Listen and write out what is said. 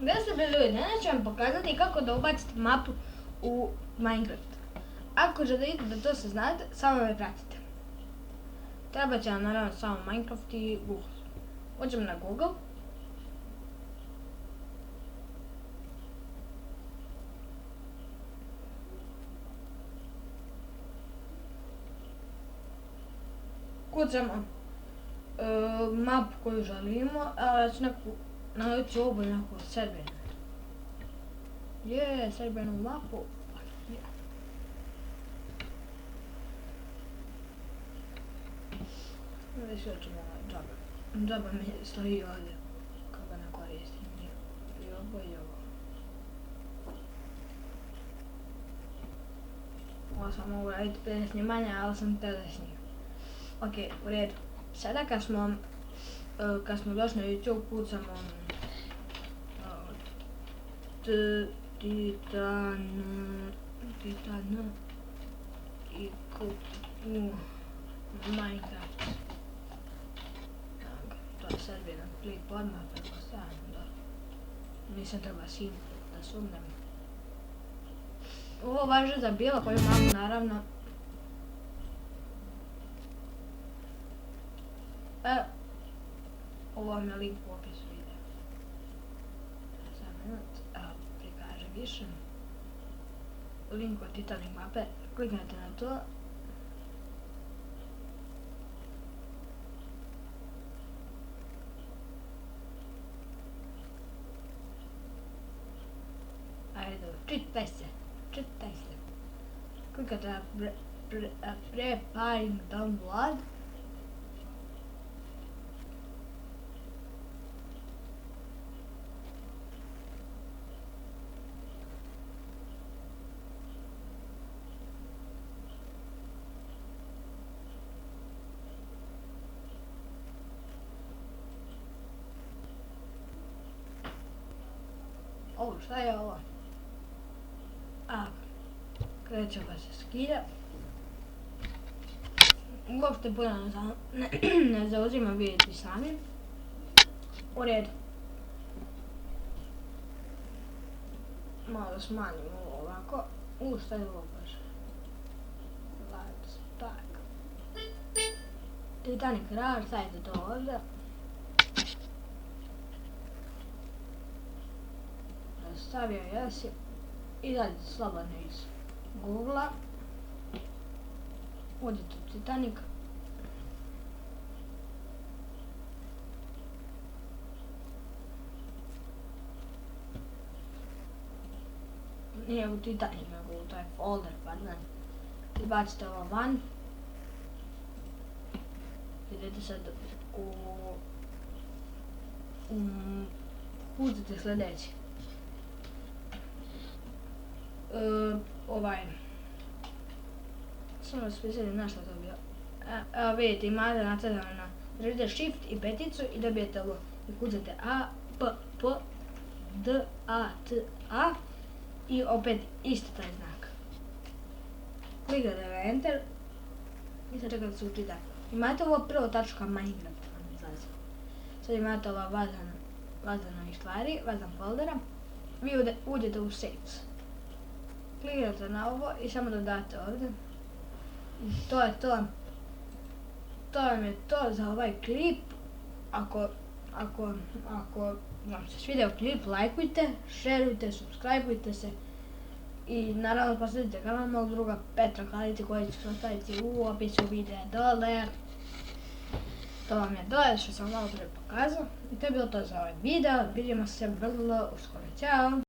Gdje ste bili ljudi? Danas ću vam pokazati kako da ubacite mapu u Minecraft. Ako želite da to se znate, samo me pratite. Treba će vam naravno samo Minecraft i Google. Uđemo na Google. Kucamo mapu koju želimo, ali ću naći ovu neku Srbiju. Srbijanu mapu. Već ćemo džaba. Džaba mi stoji ovdje. Kako ne koristim. I ovo i ovo. Ovo sam mogu raditi bez snimanja, ali sam te da snimam. Ok, u redu. Sada kad smo došli na YouTube, kucamo Titan i Minecraft. To je sad jedan klip odmah, pretpostavljam da nisam treba da sumnjam. Ovo važi za bilo koju mapu, naravno. Ovo vam je link u opisu videa. Za minut, prikaže više. Link od Titanic mape, kliknete na to. Ajde, čitaj se. Klikate na preparing download. Šta je ovo? Kreće pa se skida. Uopšte puno ne zauzima, vidjeti sami. U redu. Malo smanjimo ovo ovako. Šta je ovo baš? Let's back. Titanic Rar, stavite to ovdje. Stavio jesi i dalje slobodno iz Google-a. Uđete u Titanic. Nije u Titanic, nego u taj folder, pa znam. Izbacite ovo van. Idete sad kucate sljedeći. Samo spisati na što to bio. Evo vidite, imate nacrtano, držite shift i peticu i dobijete ovo. I kucate A, P, P, D, A, T, A i opet isto taj znak. Klikate na enter i sad čekate se učita. Imate ovo prvo tačka Minecraft. Sad imate ova vazana ovih stvari, vazan foldera. Vi uđete u saves. Klikate na ovo i samo dodate ovdje. I to je to. To vam je to za ovaj klip. Ako vam se svidio klip, lajkujte, šerujte, subscribeujte se. I naravno posjetite kanal mog druga Petra Kaliti koji ću se ostaviti u opisu videa dole. To vam je dole što sam malo prije pokazao. I to je bilo to za ovaj video. Vidimo se vrlo uskoro. Ćao!